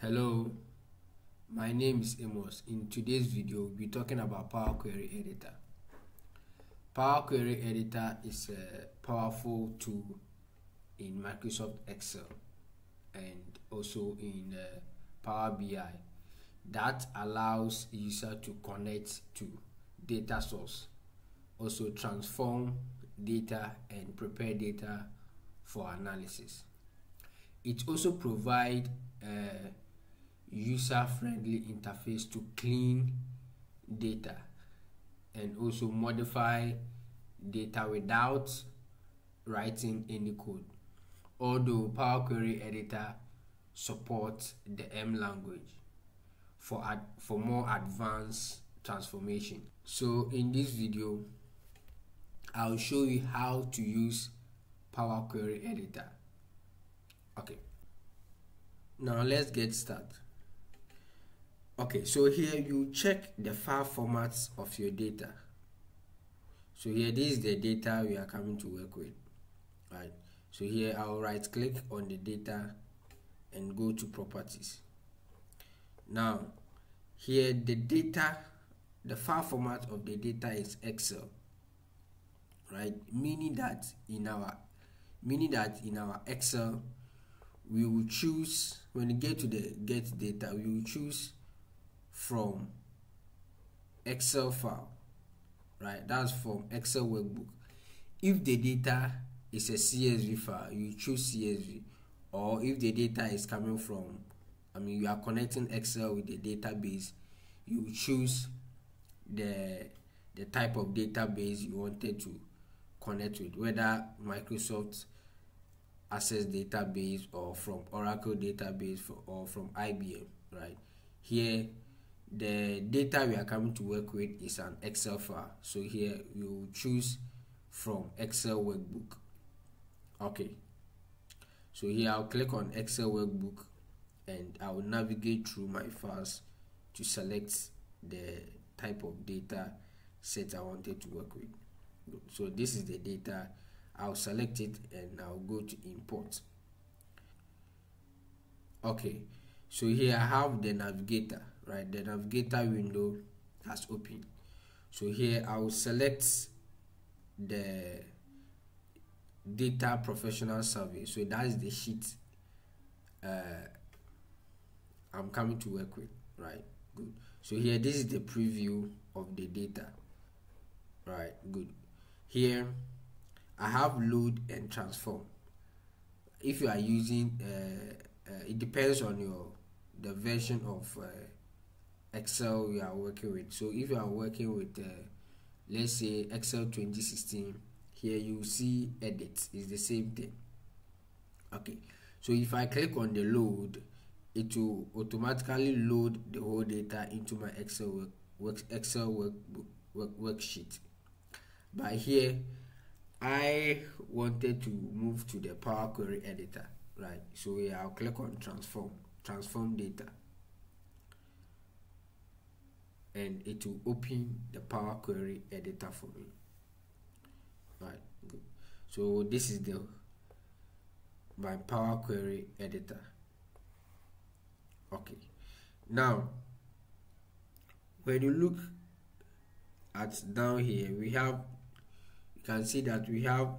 Hello, my name is Amos. In today's video, we'll be talking about Power Query Editor. Power Query Editor is a powerful tool in Microsoft Excel and also in Power BI that allows user to connect to data source, also transform data and prepare data for analysis. It also provides user-friendly interface to clean data and also modify data without writing any code. Although Power Query Editor supports the M language for more advanced transformation. So in this video, I'll show you how to use Power Query Editor. Okay, now let's get started. Okay, so here you check the file formats of your data. So here, this is the data we are coming to work with, right? So here I'll right click on the data and go to properties. Now here the file format of the data is Excel, right? Meaning that in our Excel, we will choose, when you get to the get data, we will choose from Excel file, right? That's from Excel workbook. If the data is a CSV file, you choose CSV. Or if the data is coming from, you are connecting Excel with the database, you choose the type of database you wanted to connect with, whether Microsoft Access database or from Oracle database or from IBM, right? Here the data we are coming to work with is an Excel file, so here we will choose from Excel workbook. Okay, so here I'll click on Excel workbook and I will navigate through my files to select the type of data set I wanted to work with. So this is the data. I'll select it and I'll go to import. Okay, so here I have the navigator, right? The navigator window has opened. So here I will select the data professional survey. So that is the sheet I'm coming to work with, right? Good. So here, this is the preview of the data, right? Good. Here I have load and transform. If you are using it depends on the version of Excel you are working with. So if you are working with let's say Excel 2016, here you see edit is the same thing. Okay, so if I click on the load, it will automatically load the whole data into my Excel worksheet. But here I wanted to move to the Power Query Editor, right? So here I'll click on transform data, and it will open the Power Query Editor for me, right? Good. So this is my Power Query Editor. Okay, now when you look at down here, you can see that we have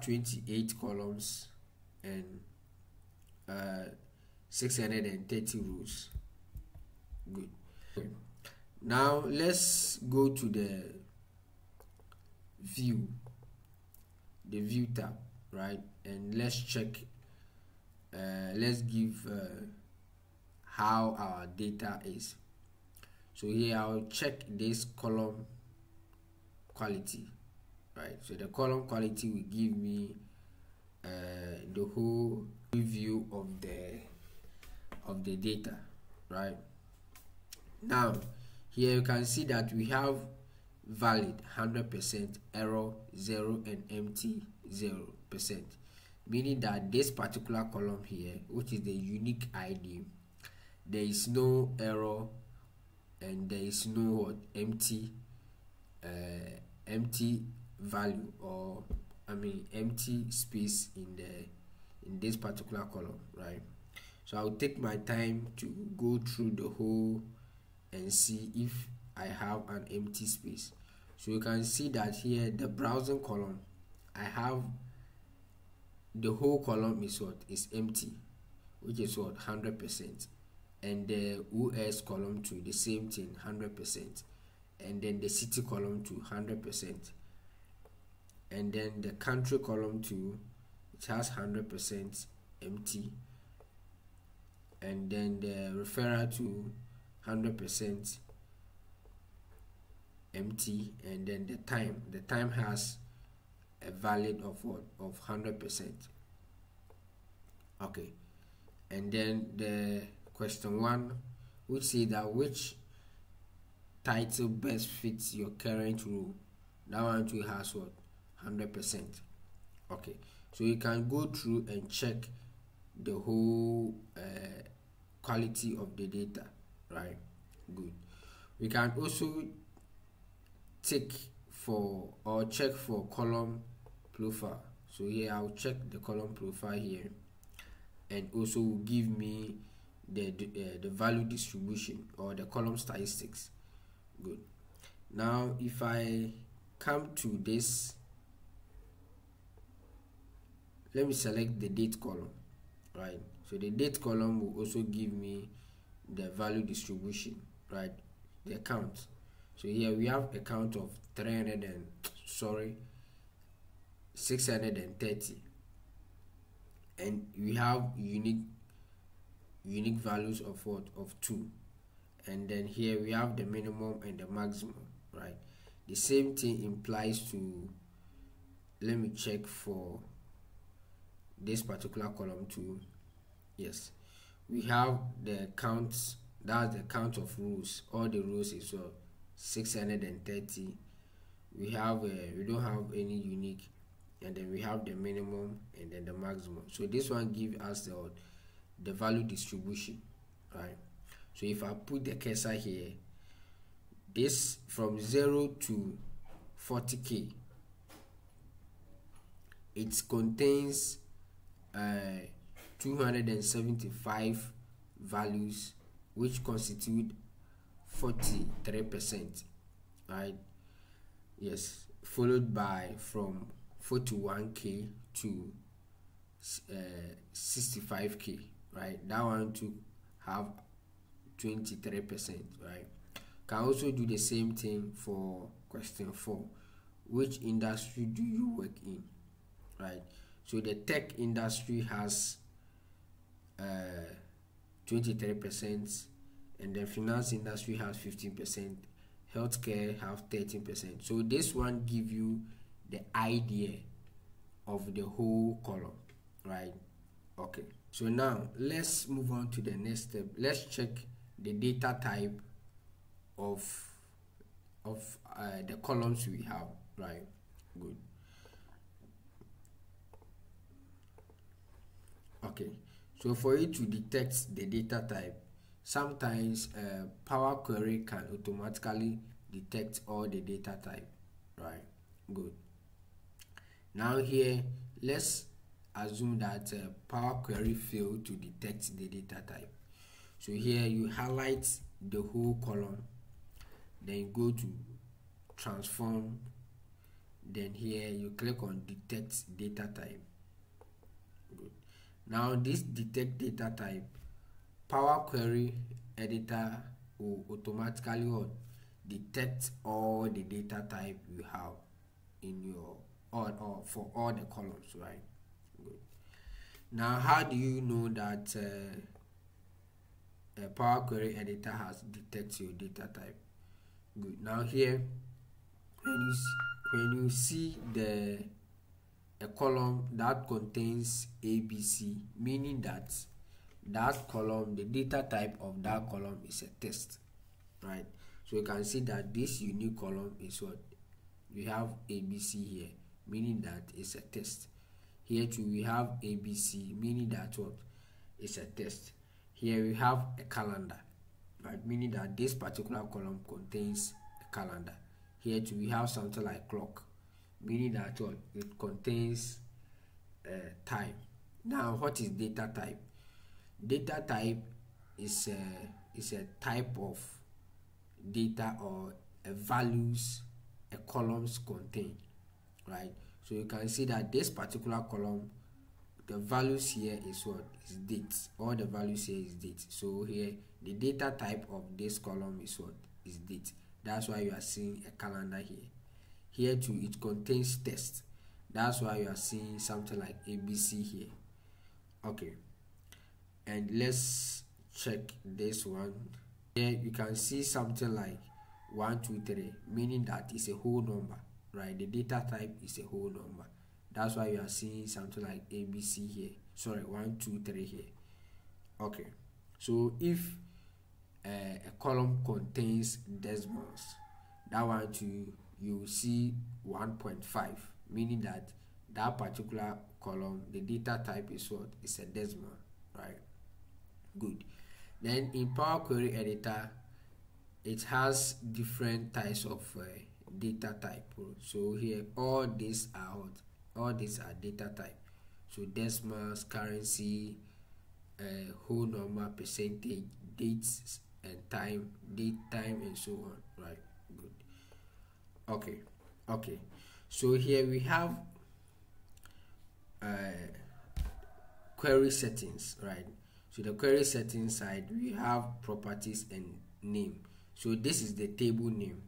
28 columns and 630 rows. Good. Okay. Now let's go to the view tab, right? And let's check, let's give how our data is. So here I'll check this column quality, right? So the column quality will give me the whole view of the data, right? Now here you can see that we have valid 100%, error 0, and empty 0%, meaning that this particular column here, which is the unique ID, there is no error and there is no empty value or empty space in this particular column, right? So I'll take my time to go through the whole and see if I have an empty space. So you can see that here the browsing column, I have the whole column is empty, which is 100%, and the US column too, the same thing, 100%, and then the city column too, 100%, and then the country column too, it has 100% empty, and then the referral to 100% empty, and then the time has a valid of 100%. Okay, and then the question 1, which say that which title best fits your current role, that one too has 100%. Okay, so you can go through and check the whole quality of the data, right? Good. We can also check for column profile. So here I'll check the column profile here, and also will give me the value distribution or the column statistics. Good. Now if I come to this, let me select the date column, right? So the date column will also give me the value distribution, right? The count. So here we have a count of 630, and we have unique values of of 2, and then here we have the minimum and the maximum, right? The same thing implies to, let me check for this particular column too. Yes, we have the counts, that's the count of rows. All the rows is 630. We have we don't have any unique, and then we have the minimum and then the maximum. So this one gives us the value distribution, right? So if I put the cursor here, this from 0 to 40k, it contains 275 values, which constitute 43%, right? Yes, followed by from 41k to 65k, right? That one to have 23%, right? Can also do the same thing for question 4. Which industry do you work in, right? So the tech industry has 23%, and the finance industry has 15%, healthcare have 13%. So this one give you the idea of the whole column, right? Okay, so now let's move on to the next step. Let's check the data type of the columns we have, right? Good. Okay, so for you to detect the data type, sometimes Power Query can automatically detect all the data type, right? Good. Now here, let's assume that Power Query failed to detect the data type. So here you highlight the whole column, then go to transform, then here you click on detect data type. Good. Now this detect data type, Power Query editor will automatically detect all the data type you have in your or for all the columns, right? Good. Now how do you know that a Power Query editor has detected your data type? Good. Now here, when you see a column that contains ABC, meaning that column, the data type of that column is a text, right? So you can see that this unique column is what we have ABC here, meaning that it's a text. Here too we have ABC, meaning that what is a text. Here we have a calendar, right, meaning that this particular column contains a calendar. Here too we have something like clock, meaning that what it contains time. Now, what is data type? Data type is a type of data or values a columns contain, right? So you can see that this particular column, the values here is what is date. All the values here is date. So here the data type of this column is what is date. That's why you are seeing a calendar here. Here too, it contains text. That's why you are seeing something like ABC here. Okay, and let's check this one. Here you can see something like 1 2 3, meaning that it's a whole number, right? The data type is a whole number. That's why you are seeing something like ABC here. Sorry, 1 2 3 here. Okay, so if a column contains decimals, that one too, you will see 1.5, meaning that that particular column, the data type is what is a decimal, right? Good. Then in Power Query Editor, it has different types of data type. So here all these are data type. So decimals, currency, whole number, percentage, dates and time, date, time, and so on, right? Good. Okay, so here we have query settings, right? So the query settings side, we have properties and name. So this is the table name,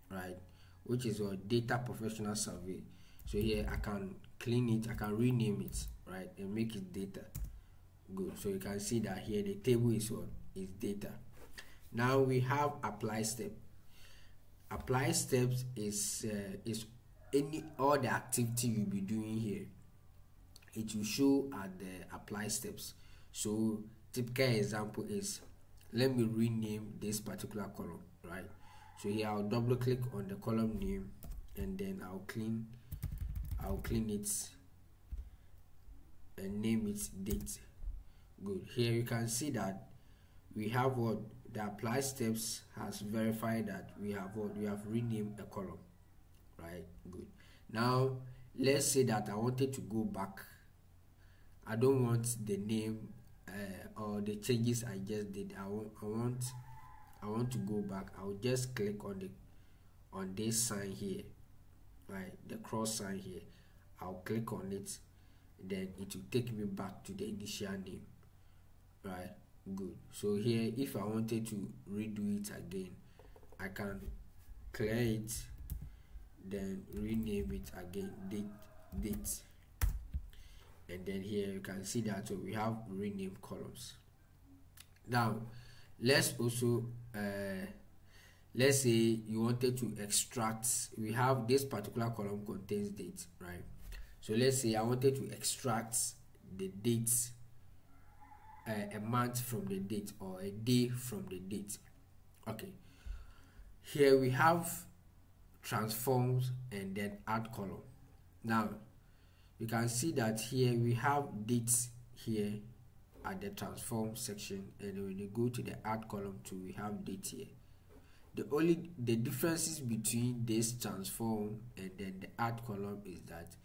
right, which is our data professional survey. So here I can clean it, I can rename it, right, and make it data. Good. So you can see that here the table is what is data. Now we have apply step. Apply steps is all the activity you'll be doing here. It will show at the apply steps. So typical example is, let me rename this particular column, right? So here I'll double click on the column name and then I'll clean it and name it date. Good. Here you can see that we have what the apply steps has verified that we have renamed a column, right? Good. Now let's say that I wanted to go back. I don't want the name or the changes I just did. I want to go back. I'll just click on this sign here, right, the cross sign here. I'll click on it, then it will take me back to the initial name, right? Good. So here if I wanted to redo it again, I can clear it, then rename it again, date, and then here you can see that we have rename columns. Now let's also let's say you wanted to extract, we have this particular column contains date, right? So let's say I wanted to extract the dates, a month from the date or a day from the date. Okay, here we have transforms and then add column. Now you can see that here we have dates here at the transform section, and when you go to the add column too, we have date here. The differences between this transform and then the add column is that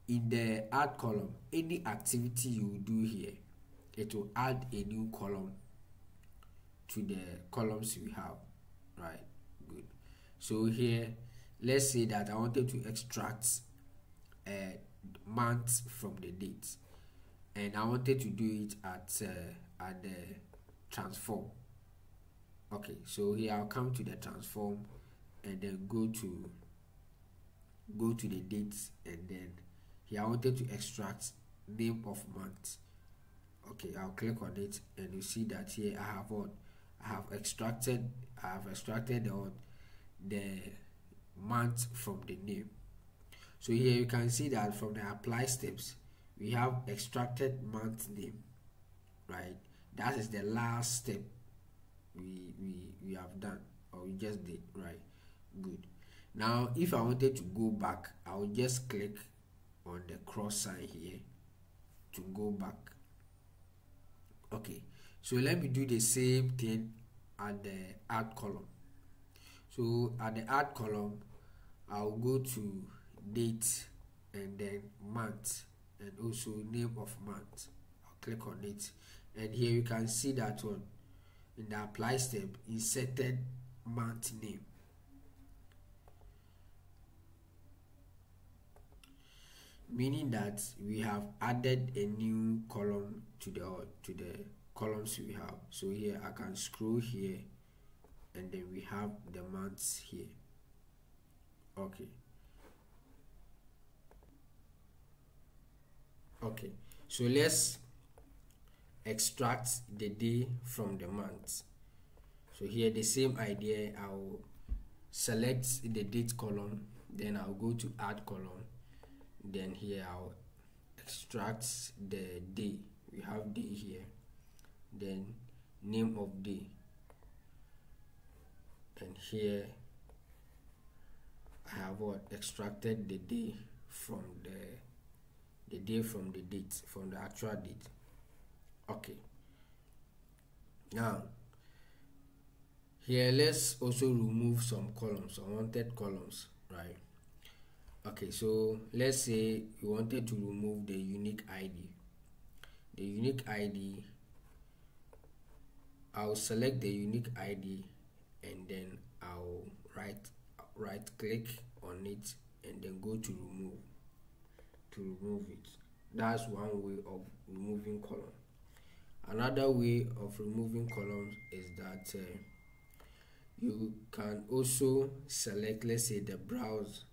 in the add column, any activity you do here, it will add a new column to the columns we have, right? Good. So here let's say that I wanted to extract a month from the date, and I wanted to do it at the transform. Okay, so here I'll come to the transform and then go to the dates, and then here I wanted to extract name of month. Okay, I'll click on it and you see that here I have extracted the month from the name. So here you can see that from the apply steps, we have extracted month name, right? That is the last step we have done, or we just did, right? Good. Now if I wanted to go back, I will just click on the cross sign here to go back. Okay, so let me do the same thing at the add column. So at the add column, I'll go to date and then month and also name of month. I'll click on it, and here you can see that one in the apply step inserted month name. Meaning that we have added a new column to the columns we have. So here I can scroll here, and then we have the months here. Okay, so let's extract the day from the month. So here the same idea, I'll select the date column, then I'll go to add column, then here I'll extract the day. We have day here, then name of day, and here I have extracted the day from the day from the date, from the actual date. Okay, now here let's also remove some columns, unwanted columns, right? Okay, so let's say we wanted to remove the unique ID. The unique ID, I'll select the unique ID, and then I'll right click on it and then go to remove it. That's one way of removing column. Another way of removing columns is that you can also select, let's say, the browse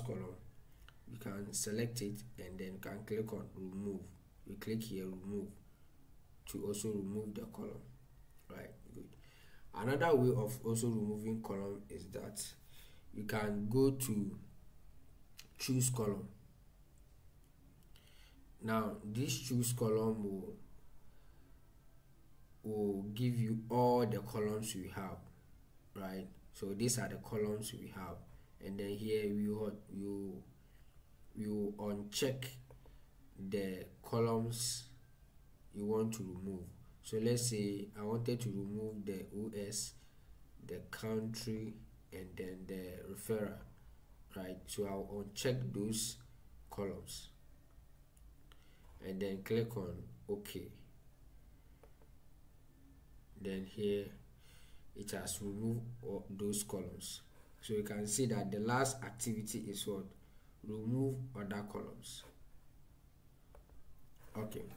column. You can select it and then can click on remove. You click here, remove, to also remove the column. Right, good. Another way of also removing column is that you can go to choose column. Now this choose column will give you all the columns we have, right? So these are the columns we have, and then here you uncheck the columns you want to remove. So let's say I wanted to remove the OS, the country, and then the referrer, right? So I'll uncheck those columns and then click on OK. Then here it has removed all those columns. So you can see that the last activity is what? Remove other columns. Okay,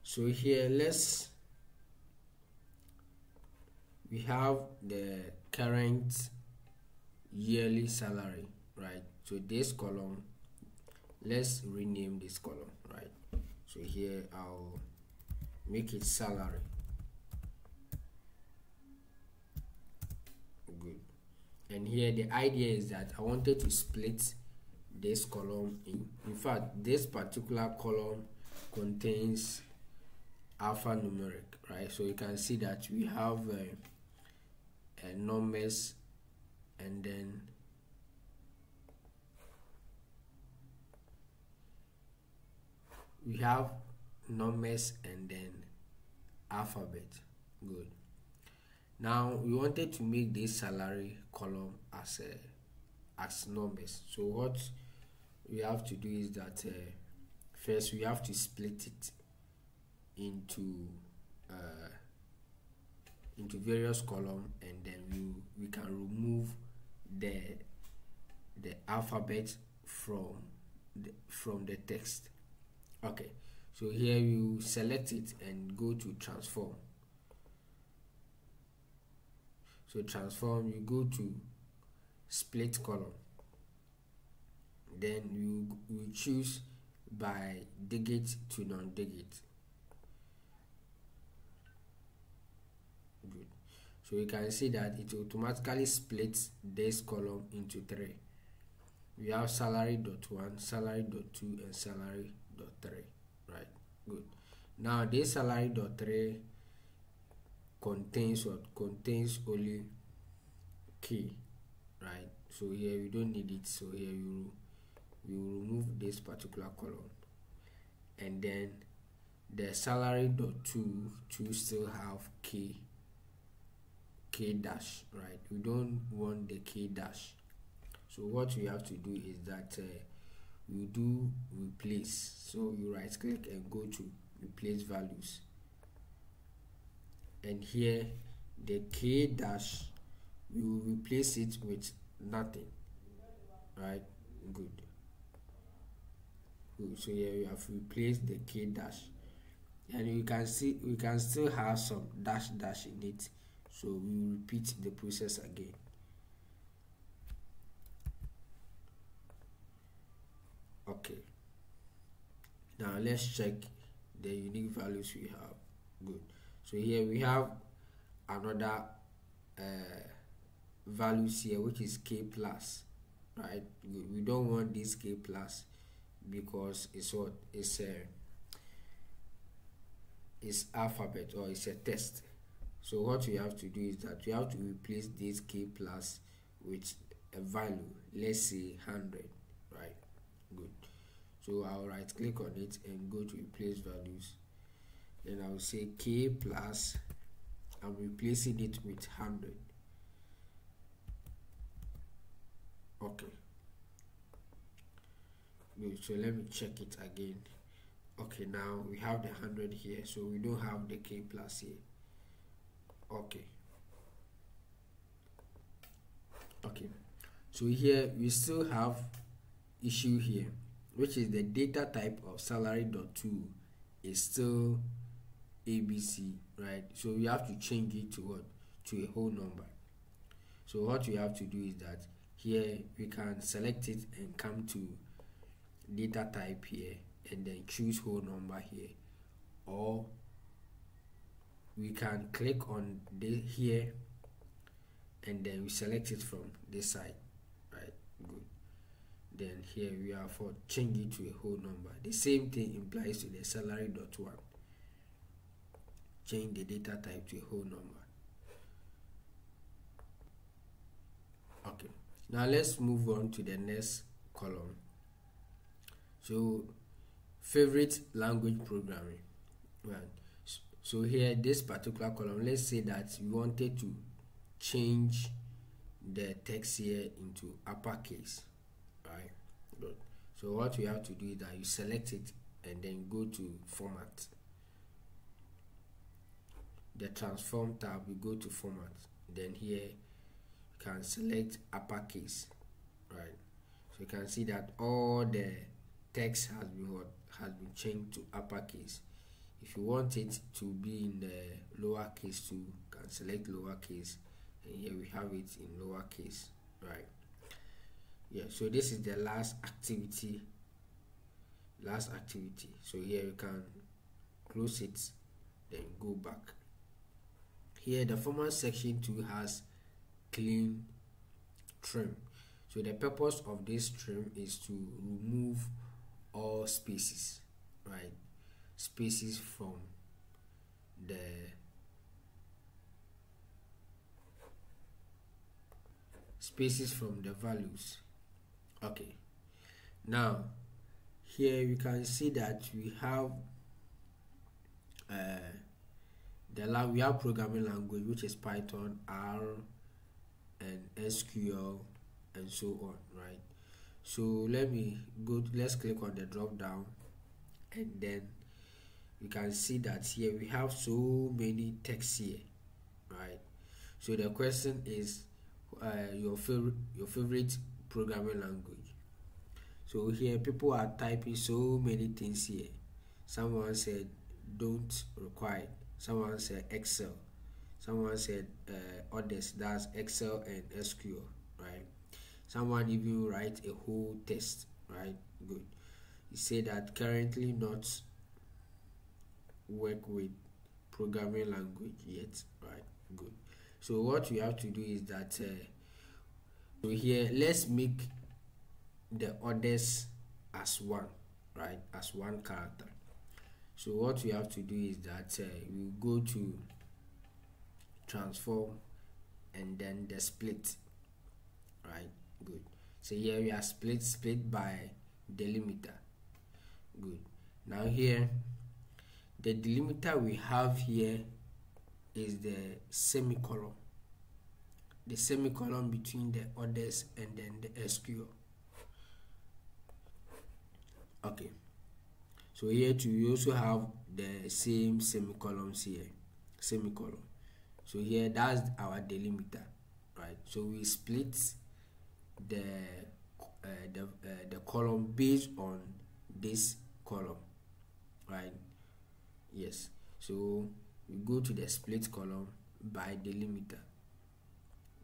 so here we have the current yearly salary, right? So this column, let's rename this column, right? So here I'll make it salary. Good. And here the idea is that I wanted to split this column in fact this particular column contains alphanumeric, right? So you can see that we have numbers, and then we have numbers and then alphabet. Good. Now we wanted to make this salary column as numbers. So what we have to do is that first we have to split it into various columns, and then we can remove the alphabet from the text. Okay, so here you select it and go to transform. So transform, you go to split column, then you choose by digit to non-digit. Good. So you can see that it automatically splits this column into three. We have salary.1, salary.2, and salary.3. Right, good. Now this salary.3 contains what? Contains only key, right? So here we don't need it, so here you remove this particular column, and then the salary.2 still have k dash, right? We don't want the k dash, So what we have to do is that we do replace. So you right click and go to replace values, and here the k dash, we will replace it with nothing, right? Good. So here we have replaced the k dash, and you can see we can still have some dash in it, so we will repeat the process again. Okay, now let's check the unique values we have. Good. So here we have another values here, which is k plus, right? Good. We don't want this k plus because it's what it's alphabet, or it's a test. So what we have to do is that we have to replace this k plus with a value, let's say 100, right? Good. So I'll right click on it and go to replace values, then I'll say k plus, I'm replacing it with 100. Okay, good. So let me check it again. Okay, now we have the 100 here, so we don't have the k plus here. Okay, so here we still have issue here, which is the data type of salary.to is still ABC, right? So we have to change it to what? To a whole number. So what we have to do is that here we can select it and come to data type here and then choose whole number here, or we can click on the here and then we select it from this side, right? Good. Then here we are for change it to a whole number. The same thing applies to the salary.1. Change the data type to a whole number. Okay, now let's move on to the next column. So favorite language programming, right? So here, this particular column, let's say that we wanted to change the text here into uppercase, right? Good. So what we have to do is that you select it and then go to format. The transform tab, we go to format, then here you can select uppercase, right? So you can see that all the text has been changed to uppercase. If you want it to be in the lowercase too, you can select lowercase, and here we have it in lowercase, right? Yeah, so this is the last activity. So here you can close it, then go back. Here the format section too has clean trim. So the purpose of this trim is to remove all spaces, right? Spaces from the values. Okay, now here you can see that we have we have programming language, which is Python, R, and SQL, and so on, right? So let's click on the drop down, and then you can see that here we have so many texts here, right? So the question is your favorite programming language. So here people are typing so many things here. Someone said don't require, someone said Excel, someone said others, that's Excel and SQL, right? Someone even write a whole test, right? Good. You say that currently not work with programming language yet, right? Good. So what we have to do is that so here let's make the others as one, right? As one character. So what we have to do is that we go to transform and then the split, right? Good. So here we are split by delimiter. Good. Now here the delimiter we have here is the semicolon. the semicolon between the others and then the SQL. Okay, so here too we also have the same semicolons here, semicolon. So here that's our delimiter, right? So we split the column based on this column, right? Yes, so we go to the split column by delimiter.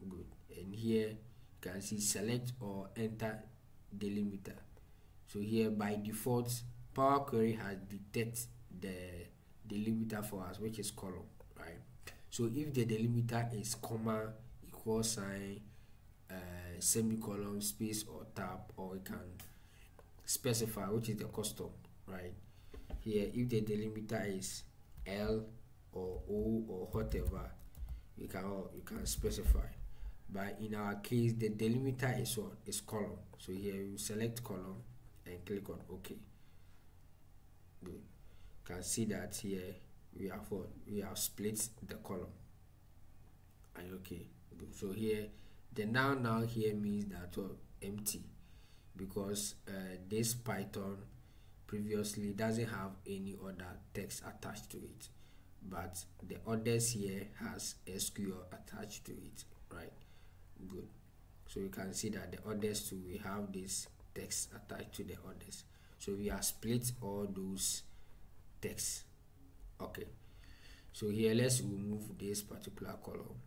Good. And here you can see select or enter delimiter. So here by default Power Query has detected the delimiter for us, which is column, right? So if the delimiter is comma, equal sign, semicolon, space or tab, or we can specify, which is the custom, right? Here if the delimiter is L or O or whatever, you can specify. But in our case the delimiter is what? Is column. So here you select column and click on OK. Good. You can see that here we have split the column. And okay. Good. So here the now here means that empty, because this Python previously doesn't have any other text attached to it, but the others here has SQL attached to it, right? Good. So you can see that the others too, we have this text attached to the others. So we have split all those texts. Okay, so here let's remove this particular column,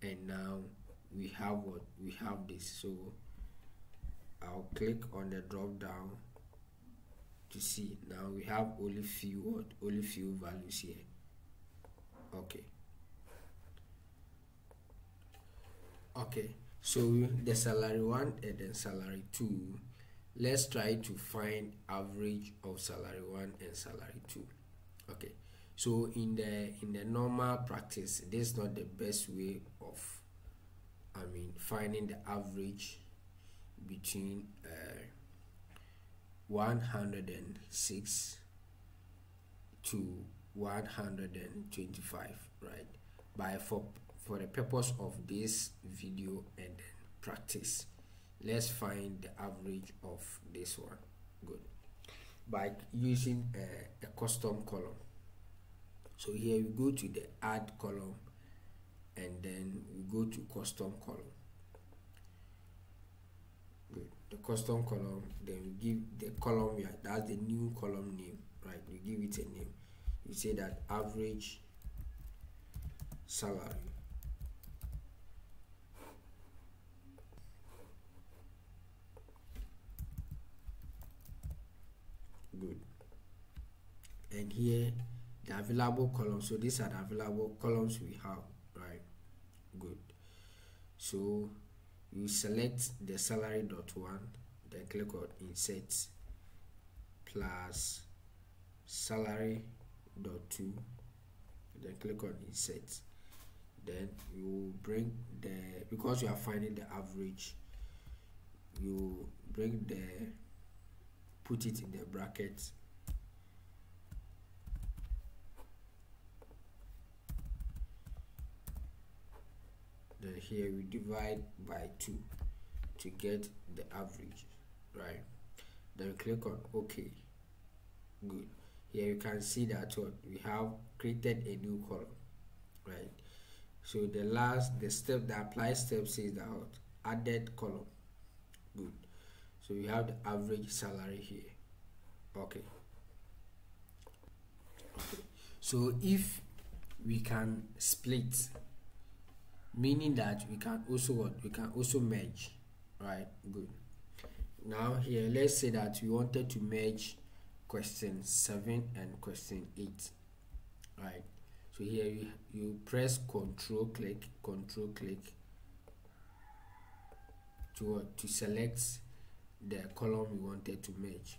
and now we have what we have this. So I'll click on the drop down to see. Now we have only few values here. Okay. Okay, so the salary 1 and then salary 2, let's try to find average of salary 1 and salary 2. Okay, so in the normal practice, this is not the best way of finding the average between 106 to 125, right? But for the purpose of this video and then practice, let's find the average of this one. Good. By using a custom column. So here we go to the add column and then we go to custom column. Good. The custom column, then we give the column here, that's the new column name, right? You give it a name. You say that average salary. Good. And here the available columns, so these are the available columns we have, right? Good. So you select the salary.1, then click on insert plus salary.2, then click on insert. Then you bring because you are finding the average, you put it in the bracket, then here we divide by 2 to get the average, right? Then click on OK. Good. Here you can see that we have created a new column, right? So the apply step says that added column. Good. So we have the average salary here. Okay. So if we can split, meaning that we can also merge, right? Good. Now here let's say that we wanted to merge question 7 and question 8, right? So here you press control click to select the column we wanted to merge,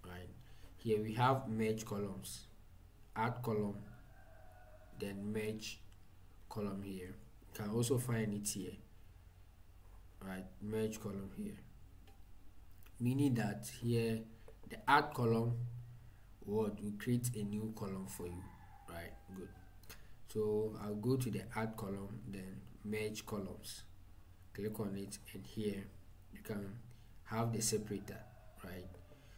right? Here we have merge columns, add column, then merge column. Here you can also find it here, right? Merge column here, meaning that here the add column will create a new column for you, right? Good. So I'll go to the add column, then merge columns, click on it, and here you can have the separator, right?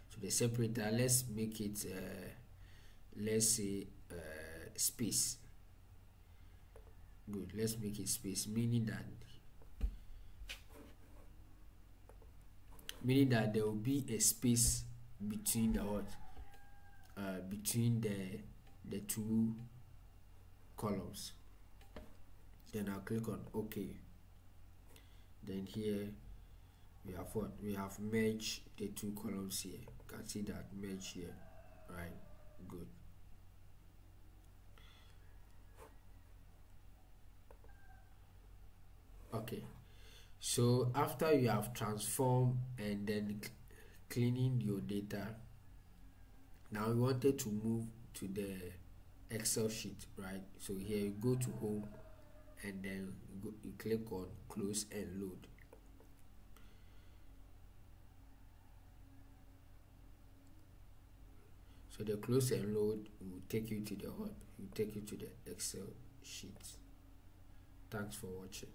So the separator, let's make it let's say space. Good, let's make it space, meaning that there will be a space between the what between the two columns. Then I'll click on OK. Then here we have what? We have merged the two columns here. You can see that merge here, right? Good. Okay, so after you have transformed and then cleaning your data, now we wanted to move to the Excel sheet, right? So here you go to home, and then you click on close and load. So the close and load will take you to the Excel sheet. Thanks for watching.